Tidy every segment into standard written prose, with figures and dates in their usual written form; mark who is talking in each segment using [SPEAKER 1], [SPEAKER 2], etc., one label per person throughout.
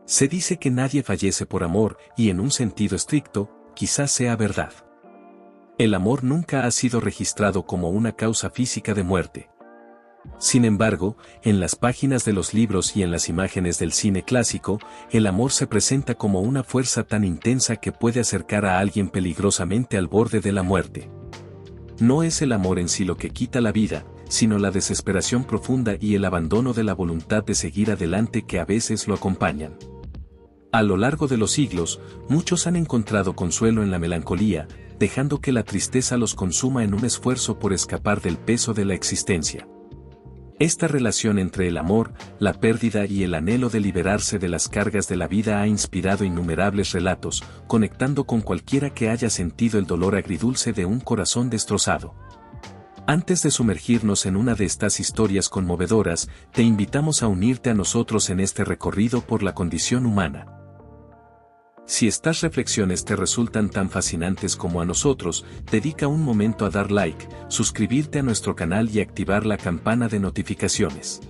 [SPEAKER 1] Se dice que nadie fallece por amor, y en un sentido estricto, quizás sea verdad. El amor nunca ha sido registrado como una causa física de muerte. Sin embargo, en las páginas de los libros y en las imágenes del cine clásico, el amor se presenta como una fuerza tan intensa que puede acercar a alguien peligrosamente al borde de la muerte. No es el amor en sí lo que quita la vida, sino la desesperación profunda y el abandono de la voluntad de seguir adelante que a veces lo acompañan. A lo largo de los siglos, muchos han encontrado consuelo en la melancolía, dejando que la tristeza los consuma en un esfuerzo por escapar del peso de la existencia. Esta relación entre el amor, la pérdida y el anhelo de liberarse de las cargas de la vida ha inspirado innumerables relatos, conectando con cualquiera que haya sentido el dolor agridulce de un corazón destrozado. Antes de sumergirnos en una de estas historias conmovedoras, te invitamos a unirte a nosotros en este recorrido por la condición humana. Si estas reflexiones te resultan tan fascinantes como a nosotros, dedica un momento a dar like, suscribirte a nuestro canal y activar la campana de notificaciones.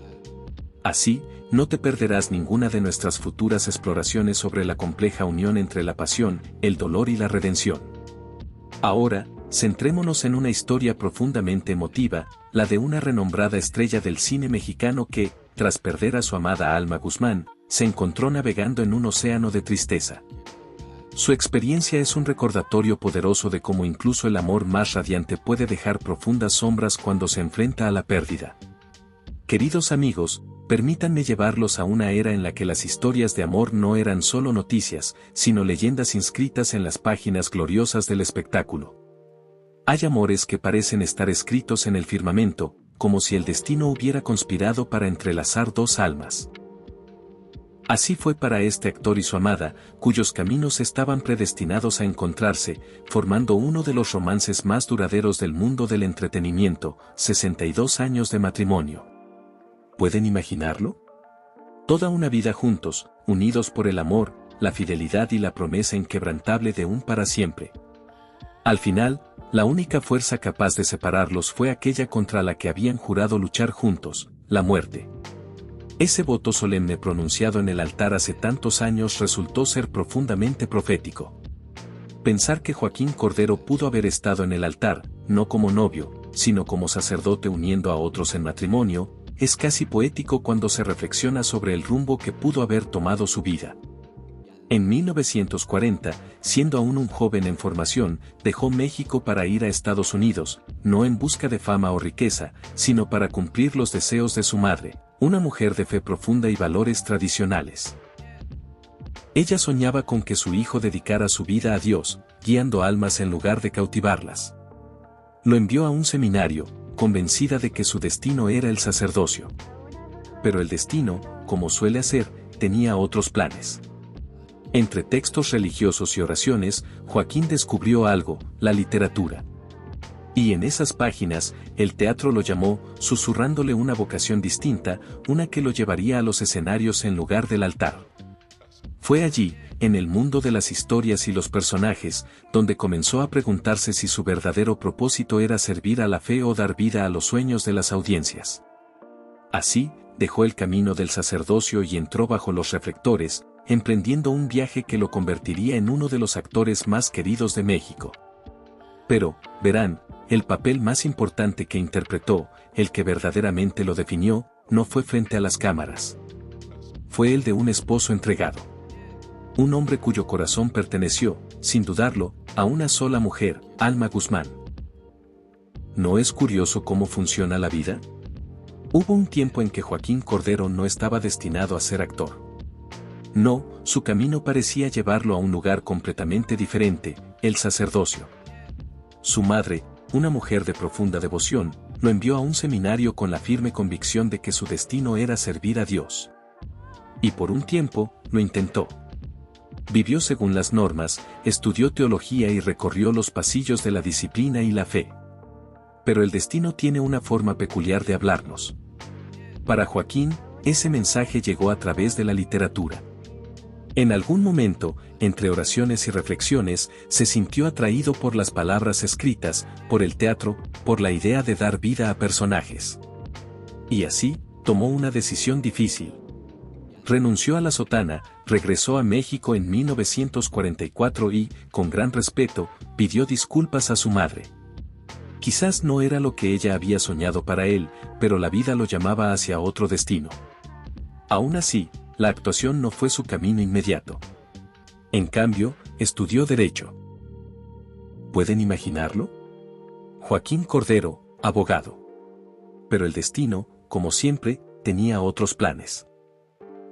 [SPEAKER 1] Así, no te perderás ninguna de nuestras futuras exploraciones sobre la compleja unión entre la pasión, el dolor y la redención. Ahora, centrémonos en una historia profundamente emotiva, la de una renombrada estrella del cine mexicano que, tras perder a su amada Alma Guzmán, se encontró navegando en un océano de tristeza. Su experiencia es un recordatorio poderoso de cómo incluso el amor más radiante puede dejar profundas sombras cuando se enfrenta a la pérdida. Queridos amigos, permítanme llevarlos a una era en la que las historias de amor no eran solo noticias, sino leyendas inscritas en las páginas gloriosas del espectáculo. Hay amores que parecen estar escritos en el firmamento, como si el destino hubiera conspirado para entrelazar dos almas. Así fue para este actor y su amada, cuyos caminos estaban predestinados a encontrarse, formando uno de los romances más duraderos del mundo del entretenimiento, 62 años de matrimonio. ¿Pueden imaginarlo? Toda una vida juntos, unidos por el amor, la fidelidad y la promesa inquebrantable de un para siempre. Al final, la única fuerza capaz de separarlos fue aquella contra la que habían jurado luchar juntos, la muerte. Ese voto solemne pronunciado en el altar hace tantos años resultó ser profundamente profético. Pensar que Joaquín Cordero pudo haber estado en el altar, no como novio, sino como sacerdote uniendo a otros en matrimonio, es casi poético cuando se reflexiona sobre el rumbo que pudo haber tomado su vida. En 1940, siendo aún un joven en formación, dejó México para ir a Estados Unidos, no en busca de fama o riqueza, sino para cumplir los deseos de su madre, una mujer de fe profunda y valores tradicionales. Ella soñaba con que su hijo dedicara su vida a Dios, guiando almas en lugar de cautivarlas. Lo envió a un seminario, convencida de que su destino era el sacerdocio. Pero el destino, como suele hacer, tenía otros planes. Entre textos religiosos y oraciones, Joaquín descubrió algo, la literatura. Y en esas páginas, el teatro lo llamó, susurrándole una vocación distinta, una que lo llevaría a los escenarios en lugar del altar. Fue allí, en el mundo de las historias y los personajes, donde comenzó a preguntarse si su verdadero propósito era servir a la fe o dar vida a los sueños de las audiencias. Así, dejó el camino del sacerdocio y entró bajo los reflectores, emprendiendo un viaje que lo convertiría en uno de los actores más queridos de México. Pero, verán, el papel más importante que interpretó, el que verdaderamente lo definió, no fue frente a las cámaras. Fue el de un esposo entregado. Un hombre cuyo corazón perteneció, sin dudarlo, a una sola mujer, Alma Guzmán. ¿No es curioso cómo funciona la vida? Hubo un tiempo en que Joaquín Cordero no estaba destinado a ser actor. No, su camino parecía llevarlo a un lugar completamente diferente, el sacerdocio. Su madre, una mujer de profunda devoción, lo envió a un seminario con la firme convicción de que su destino era servir a Dios. Y por un tiempo, lo intentó. Vivió según las normas, estudió teología y recorrió los pasillos de la disciplina y la fe. Pero el destino tiene una forma peculiar de hablarnos. Para Joaquín, ese mensaje llegó a través de la literatura. En algún momento, entre oraciones y reflexiones, se sintió atraído por las palabras escritas, por el teatro, por la idea de dar vida a personajes. Y así, tomó una decisión difícil. Renunció a la sotana, regresó a México en 1944 y, con gran respeto, pidió disculpas a su madre. Quizás no era lo que ella había soñado para él, pero la vida lo llamaba hacia otro destino. Aún así, la actuación no fue su camino inmediato. En cambio, estudió Derecho. ¿Pueden imaginarlo? Joaquín Cordero, abogado. Pero el destino, como siempre, tenía otros planes.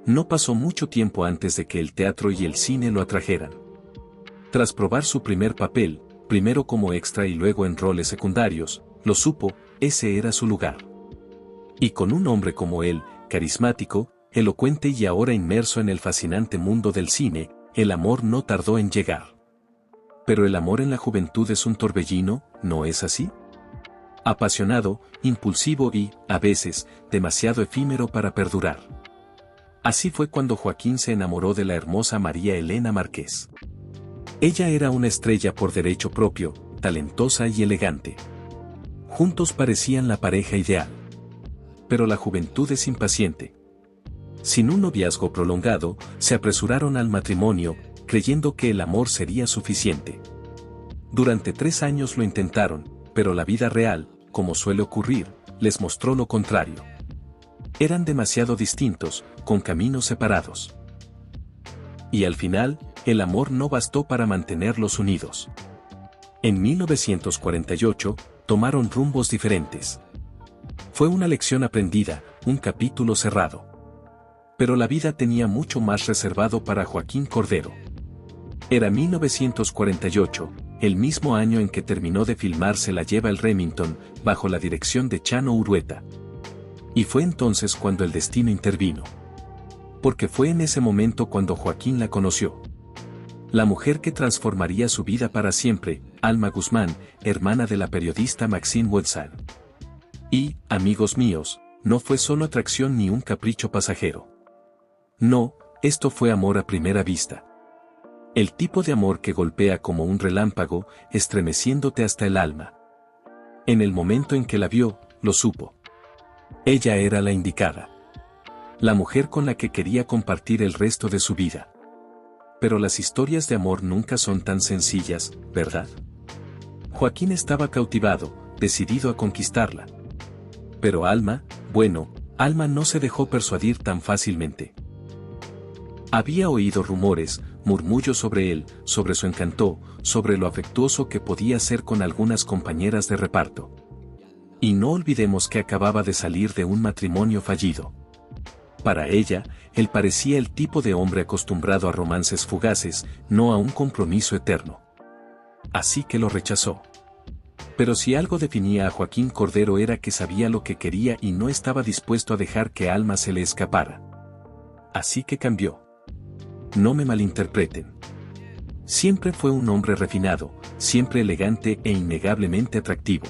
[SPEAKER 1] No pasó mucho tiempo antes de que el teatro y el cine lo atrajeran. Tras probar su primer papel, primero como extra y luego en roles secundarios, lo supo, ese era su lugar. Y con un hombre como él, carismático, elocuente y ahora inmerso en el fascinante mundo del cine, el amor no tardó en llegar. Pero el amor en la juventud es un torbellino, ¿no es así? Apasionado, impulsivo y, a veces, demasiado efímero para perdurar. Así fue cuando Joaquín se enamoró de la hermosa María Elena Márquez. Ella era una estrella por derecho propio, talentosa y elegante. Juntos parecían la pareja ideal. Pero la juventud es impaciente. Sin un noviazgo prolongado, se apresuraron al matrimonio, creyendo que el amor sería suficiente. Durante 3 años lo intentaron, pero la vida real, como suele ocurrir, les mostró lo contrario. Eran demasiado distintos, con caminos separados. Y al final, el amor no bastó para mantenerlos unidos. En 1948, tomaron rumbos diferentes. Fue una lección aprendida, un capítulo cerrado. Pero la vida tenía mucho más reservado para Joaquín Cordero. Era 1948, el mismo año en que terminó de filmar Se la lleva el Remington, bajo la dirección de Chano Urueta. Y fue entonces cuando el destino intervino. Porque fue en ese momento cuando Joaquín la conoció. La mujer que transformaría su vida para siempre, Alma Guzmán, hermana de la periodista Maxine Watson. Y, amigos míos, no fue solo atracción ni un capricho pasajero. No, esto fue amor a primera vista. El tipo de amor que golpea como un relámpago, estremeciéndote hasta el alma. En el momento en que la vio, lo supo. Ella era la indicada. La mujer con la que quería compartir el resto de su vida. Pero las historias de amor nunca son tan sencillas, ¿verdad? Joaquín estaba cautivado, decidido a conquistarla. Pero Alma no se dejó persuadir tan fácilmente. Había oído rumores, murmullos sobre él, sobre su encanto, sobre lo afectuoso que podía ser con algunas compañeras de reparto. Y no olvidemos que acababa de salir de un matrimonio fallido. Para ella, él parecía el tipo de hombre acostumbrado a romances fugaces, no a un compromiso eterno. Así que lo rechazó. Pero si algo definía a Joaquín Cordero era que sabía lo que quería y no estaba dispuesto a dejar que Alma se le escapara. Así que cambió. No me malinterpreten. Siempre fue un hombre refinado, siempre elegante e innegablemente atractivo.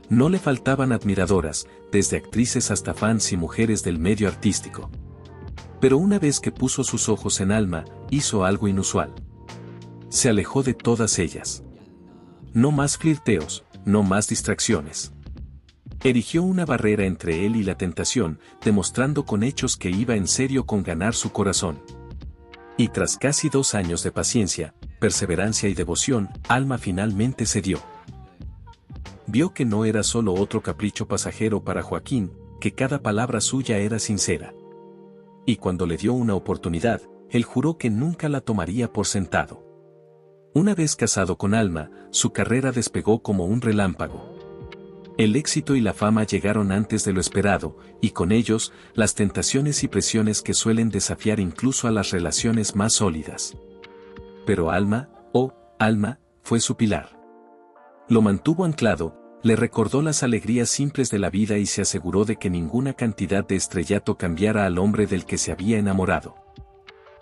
[SPEAKER 1] No le faltaban admiradoras, desde actrices hasta fans y mujeres del medio artístico. Pero una vez que puso sus ojos en Alma, hizo algo inusual. Se alejó de todas ellas. No más flirteos, no más distracciones. Erigió una barrera entre él y la tentación, demostrando con hechos que iba en serio con ganar su corazón. Y tras casi 2 años de paciencia, perseverancia y devoción, Alma finalmente cedió. Vio que no era solo otro capricho pasajero para Joaquín, que cada palabra suya era sincera. Y cuando le dio una oportunidad, él juró que nunca la tomaría por sentado. Una vez casado con Alma, su carrera despegó como un relámpago. El éxito y la fama llegaron antes de lo esperado, y con ellos, las tentaciones y presiones que suelen desafiar incluso a las relaciones más sólidas. Pero Alma, fue su pilar. Lo mantuvo anclado, le recordó las alegrías simples de la vida y se aseguró de que ninguna cantidad de estrellato cambiara al hombre del que se había enamorado.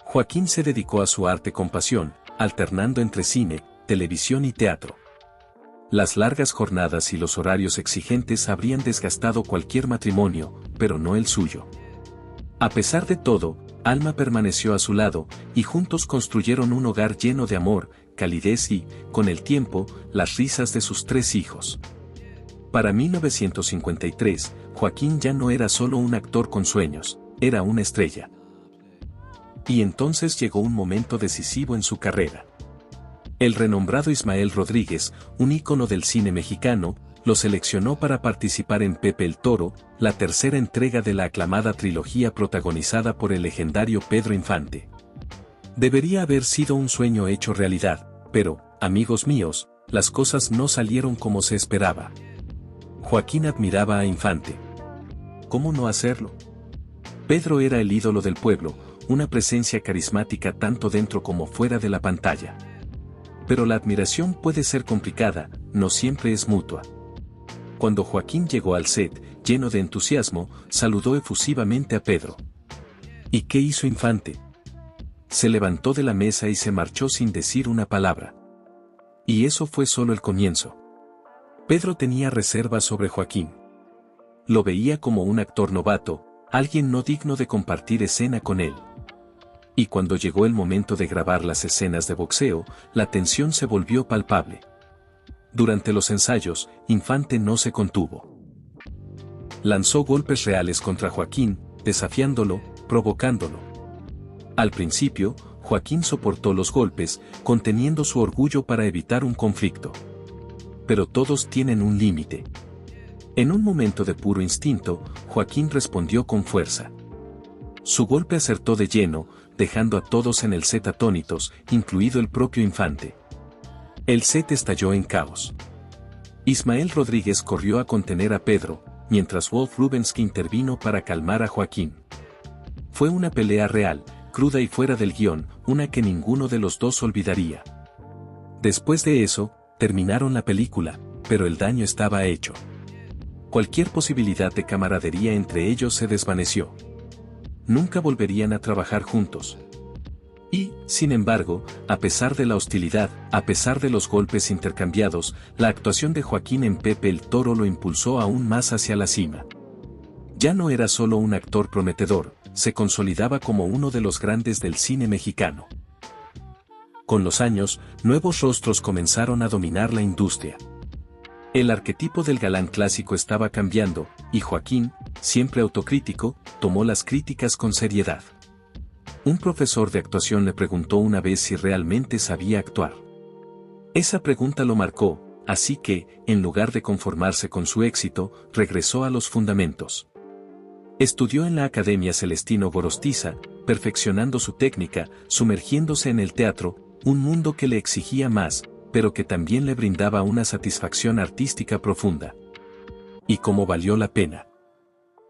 [SPEAKER 1] Joaquín se dedicó a su arte con pasión, alternando entre cine, televisión y teatro. Las largas jornadas y los horarios exigentes habrían desgastado cualquier matrimonio, pero no el suyo. A pesar de todo, Alma permaneció a su lado, y juntos construyeron un hogar lleno de amor, calidez y, con el tiempo, las risas de sus 3 hijos. Para 1953, Joaquín ya no era solo un actor con sueños, era una estrella. Y entonces llegó un momento decisivo en su carrera. El renombrado Ismael Rodríguez, un ícono del cine mexicano, lo seleccionó para participar en Pepe el Toro, la tercera entrega de la aclamada trilogía protagonizada por el legendario Pedro Infante. Debería haber sido un sueño hecho realidad, pero, amigos míos, las cosas no salieron como se esperaba. Joaquín admiraba a Infante. ¿Cómo no hacerlo? Pedro era el ídolo del pueblo, una presencia carismática tanto dentro como fuera de la pantalla. Pero la admiración puede ser complicada, no siempre es mutua. Cuando Joaquín llegó al set, lleno de entusiasmo, saludó efusivamente a Pedro. ¿Y qué hizo Infante? Se levantó de la mesa y se marchó sin decir una palabra. Y eso fue solo el comienzo. Pedro tenía reservas sobre Joaquín. Lo veía como un actor novato, alguien no digno de compartir escena con él. Y cuando llegó el momento de grabar las escenas de boxeo, la tensión se volvió palpable. Durante los ensayos, Infante no se contuvo. Lanzó golpes reales contra Joaquín, desafiándolo, provocándolo. Al principio, Joaquín soportó los golpes, conteniendo su orgullo para evitar un conflicto. Pero todos tienen un límite. En un momento de puro instinto, Joaquín respondió con fuerza. Su golpe acertó de lleno, dejando a todos en el set atónitos, incluido el propio Infante. El set estalló en caos. Ismael Rodríguez corrió a contener a Pedro, mientras Wolf Rubenski intervino para calmar a Joaquín. Fue una pelea real, cruda y fuera del guión, una que ninguno de los dos olvidaría. Después de eso, terminaron la película, pero el daño estaba hecho. Cualquier posibilidad de camaradería entre ellos se desvaneció. Nunca volverían a trabajar juntos. Y, sin embargo, a pesar de la hostilidad, a pesar de los golpes intercambiados, la actuación de Joaquín en Pepe el Toro lo impulsó aún más hacia la cima. Ya no era solo un actor prometedor, se consolidaba como uno de los grandes del cine mexicano. Con los años, nuevos rostros comenzaron a dominar la industria. El arquetipo del galán clásico estaba cambiando, y Joaquín, siempre autocrítico, tomó las críticas con seriedad. Un profesor de actuación le preguntó una vez si realmente sabía actuar. Esa pregunta lo marcó, así que, en lugar de conformarse con su éxito, regresó a los fundamentos. Estudió en la Academia Celestino Gorostiza, perfeccionando su técnica, sumergiéndose en el teatro, un mundo que le exigía más, pero que también le brindaba una satisfacción artística profunda. ¿Y cómo valió la pena?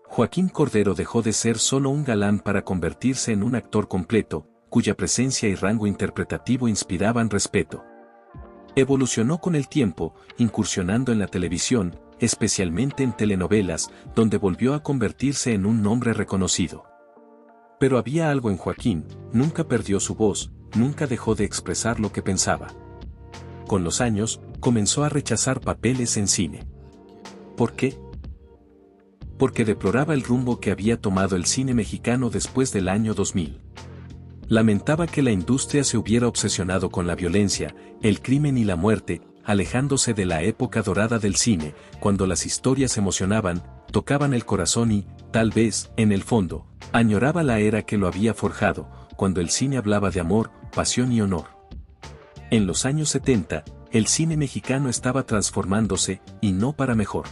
[SPEAKER 1] Joaquín Cordero dejó de ser solo un galán para convertirse en un actor completo, cuya presencia y rango interpretativo inspiraban respeto. Evolucionó con el tiempo, incursionando en la televisión, especialmente en telenovelas, donde volvió a convertirse en un nombre reconocido. Pero había algo en Joaquín, nunca perdió su voz, nunca dejó de expresar lo que pensaba. Con los años, comenzó a rechazar papeles en cine. ¿Por qué? Porque deploraba el rumbo que había tomado el cine mexicano después del año 2000. Lamentaba que la industria se hubiera obsesionado con la violencia, el crimen y la muerte, alejándose de la época dorada del cine, cuando las historias emocionaban, tocaban el corazón y, tal vez, en el fondo, añoraba la era que lo había forjado, cuando el cine hablaba de amor, pasión y honor. En los años 70, el cine mexicano estaba transformándose, y no para mejor.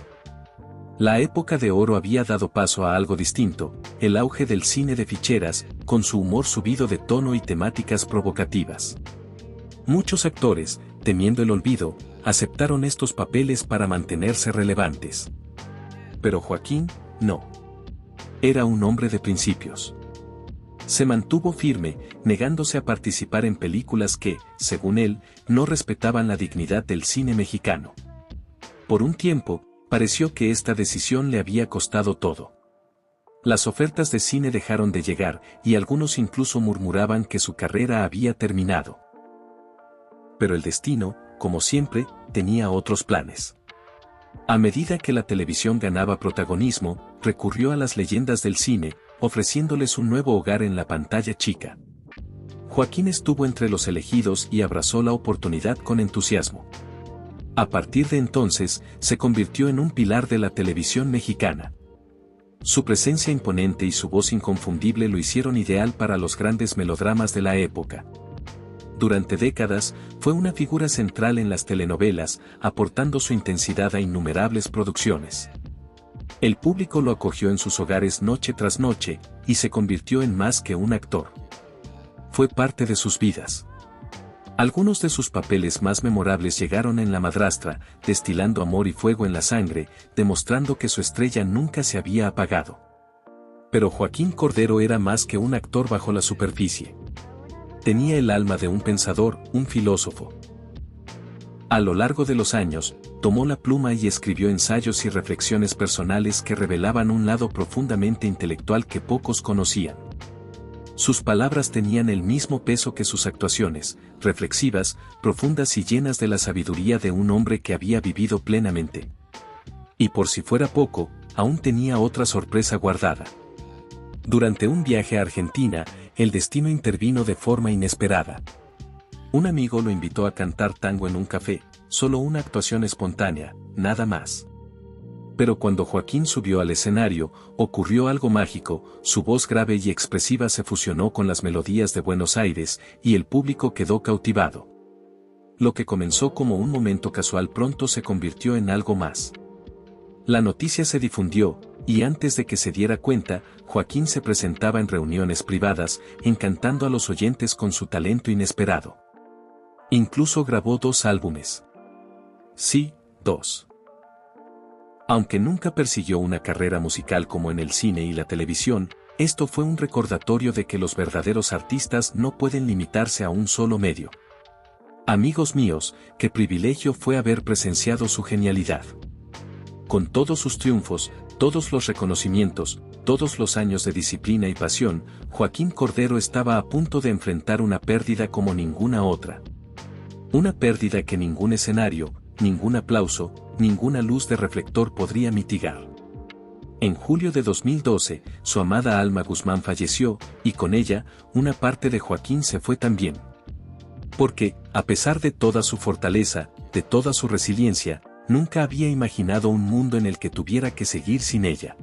[SPEAKER 1] La época de oro había dado paso a algo distinto, el auge del cine de ficheras, con su humor subido de tono y temáticas provocativas. Muchos actores, temiendo el olvido, aceptaron estos papeles para mantenerse relevantes. Pero Joaquín, no. Era un hombre de principios. Se mantuvo firme, negándose a participar en películas que, según él, no respetaban la dignidad del cine mexicano. Por un tiempo, pareció que esta decisión le había costado todo. Las ofertas de cine dejaron de llegar, y algunos incluso murmuraban que su carrera había terminado. Pero el destino, como siempre, tenía otros planes. A medida que la televisión ganaba protagonismo, recurrió a las leyendas del cine, ofreciéndoles un nuevo hogar en la pantalla chica. Joaquín estuvo entre los elegidos y abrazó la oportunidad con entusiasmo. A partir de entonces, se convirtió en un pilar de la televisión mexicana. Su presencia imponente y su voz inconfundible lo hicieron ideal para los grandes melodramas de la época. Durante décadas, fue una figura central en las telenovelas, aportando su intensidad a innumerables producciones. El público lo acogió en sus hogares noche tras noche, y se convirtió en más que un actor. Fue parte de sus vidas. Algunos de sus papeles más memorables llegaron en La madrastra, destilando amor y fuego en la sangre, demostrando que su estrella nunca se había apagado. Pero Joaquín Cordero era más que un actor bajo la superficie. Tenía el alma de un pensador, un filósofo. A lo largo de los años, tomó la pluma y escribió ensayos y reflexiones personales que revelaban un lado profundamente intelectual que pocos conocían. Sus palabras tenían el mismo peso que sus actuaciones, reflexivas, profundas y llenas de la sabiduría de un hombre que había vivido plenamente. Y por si fuera poco, aún tenía otra sorpresa guardada. Durante un viaje a Argentina, el destino intervino de forma inesperada. Un amigo lo invitó a cantar tango en un café, solo una actuación espontánea, nada más. Pero cuando Joaquín subió al escenario, ocurrió algo mágico, su voz grave y expresiva se fusionó con las melodías de Buenos Aires, y el público quedó cautivado. Lo que comenzó como un momento casual pronto se convirtió en algo más. La noticia se difundió, y antes de que se diera cuenta, Joaquín se presentaba en reuniones privadas, encantando a los oyentes con su talento inesperado. Incluso grabó 2 álbumes. Sí, 2. Aunque nunca persiguió una carrera musical como en el cine y la televisión, esto fue un recordatorio de que los verdaderos artistas no pueden limitarse a un solo medio. Amigos míos, qué privilegio fue haber presenciado su genialidad. Con todos sus triunfos, todos los reconocimientos, todos los años de disciplina y pasión, Joaquín Cordero estaba a punto de enfrentar una pérdida como ninguna otra. Una pérdida que ningún escenario, ningún aplauso, ninguna luz de reflector podría mitigar. En julio de 2012, su amada Alma Guzmán falleció, y con ella, una parte de Joaquín se fue también. Porque, a pesar de toda su fortaleza, de toda su resiliencia, nunca había imaginado un mundo en el que tuviera que seguir sin ella.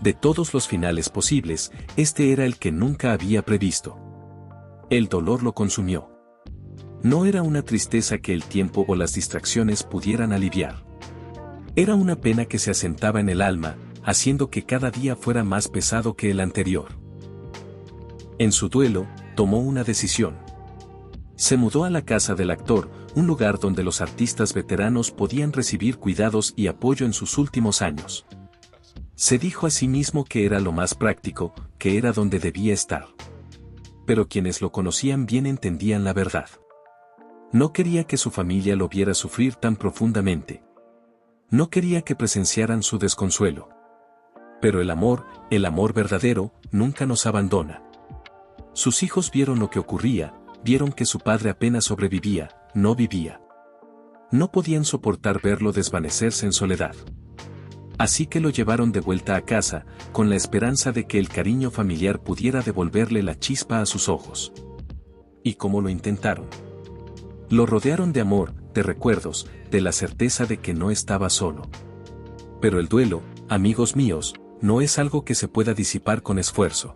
[SPEAKER 1] De todos los finales posibles, este era el que nunca había previsto. El dolor lo consumió. No era una tristeza que el tiempo o las distracciones pudieran aliviar. Era una pena que se asentaba en el alma, haciendo que cada día fuera más pesado que el anterior. En su duelo, tomó una decisión. Se mudó a la casa del actor, un lugar donde los artistas veteranos podían recibir cuidados y apoyo en sus últimos años. Se dijo a sí mismo que era lo más práctico, que era donde debía estar. Pero quienes lo conocían bien entendían la verdad. No quería que su familia lo viera sufrir tan profundamente. No quería que presenciaran su desconsuelo. Pero el amor verdadero, nunca nos abandona. Sus hijos vieron lo que ocurría, vieron que su padre apenas sobrevivía, no vivía. No podían soportar verlo desvanecerse en soledad. Así que lo llevaron de vuelta a casa, con la esperanza de que el cariño familiar pudiera devolverle la chispa a sus ojos. ¿Y cómo lo intentaron? Lo rodearon de amor, de recuerdos, de la certeza de que no estaba solo. Pero el duelo, amigos míos, no es algo que se pueda disipar con esfuerzo.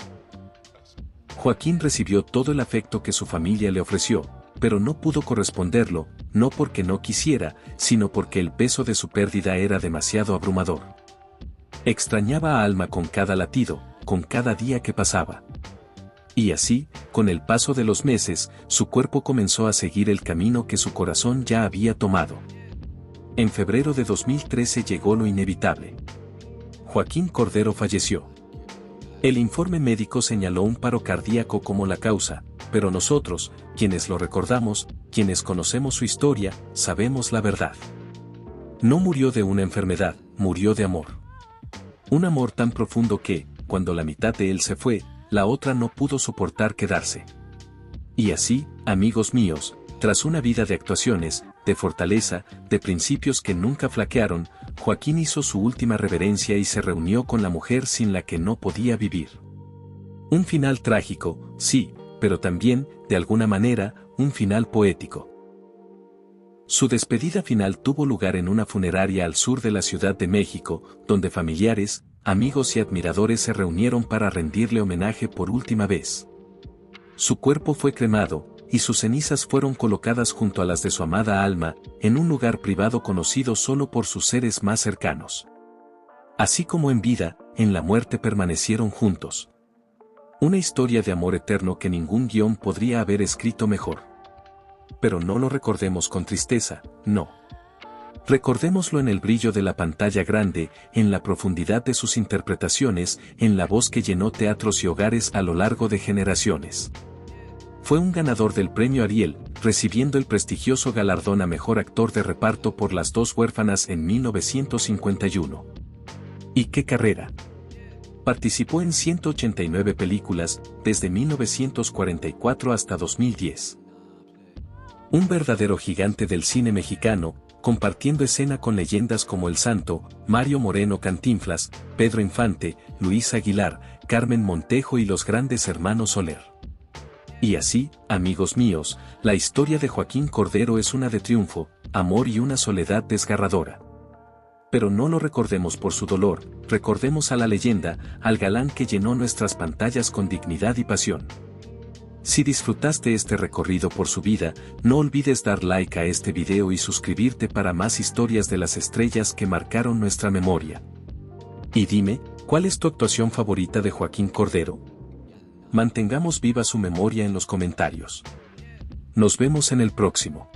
[SPEAKER 1] Joaquín recibió todo el afecto que su familia le ofreció, pero no pudo corresponderlo, no porque no quisiera, sino porque el peso de su pérdida era demasiado abrumador. Extrañaba a Alma con cada latido, con cada día que pasaba. Y así, con el paso de los meses, su cuerpo comenzó a seguir el camino que su corazón ya había tomado. En febrero de 2013 llegó lo inevitable. Joaquín Cordero falleció. El informe médico señaló un paro cardíaco como la causa, pero nosotros, quienes lo recordamos, quienes conocemos su historia, sabemos la verdad. No murió de una enfermedad, murió de amor. Un amor tan profundo que, cuando la mitad de él se fue, la otra no pudo soportar quedarse. Y así, amigos míos, tras una vida de actuaciones, de fortaleza, de principios que nunca flaquearon, Joaquín hizo su última reverencia y se reunió con la mujer sin la que no podía vivir. Un final trágico, sí, pero también, de alguna manera, un final poético. Su despedida final tuvo lugar en una funeraria al sur de la Ciudad de México, donde familiares, amigos y admiradores se reunieron para rendirle homenaje por última vez. Su cuerpo fue cremado, y sus cenizas fueron colocadas junto a las de su amada Alma, en un lugar privado conocido solo por sus seres más cercanos. Así como en vida, en la muerte permanecieron juntos. Una historia de amor eterno que ningún guión podría haber escrito mejor. Pero no lo recordemos con tristeza, no. Recordémoslo en el brillo de la pantalla grande, en la profundidad de sus interpretaciones, en la voz que llenó teatros y hogares a lo largo de generaciones. Fue un ganador del premio Ariel, recibiendo el prestigioso galardón a mejor actor de reparto por Las dos huérfanas en 1951. ¿Y qué carrera? Participó en 189 películas, desde 1944 hasta 2010. Un verdadero gigante del cine mexicano, compartiendo escena con leyendas como El Santo, Mario Moreno Cantinflas, Pedro Infante, Luis Aguilar, Carmen Montejo y los grandes hermanos Soler. Y así, amigos míos, la historia de Joaquín Cordero es una de triunfo, amor y una soledad desgarradora. Pero no lo recordemos por su dolor, recordemos a la leyenda, al galán que llenó nuestras pantallas con dignidad y pasión. Si disfrutaste este recorrido por su vida, no olvides dar like a este video y suscribirte para más historias de las estrellas que marcaron nuestra memoria. Y dime, ¿cuál es tu actuación favorita de Joaquín Cordero? Mantengamos viva su memoria en los comentarios. Nos vemos en el próximo.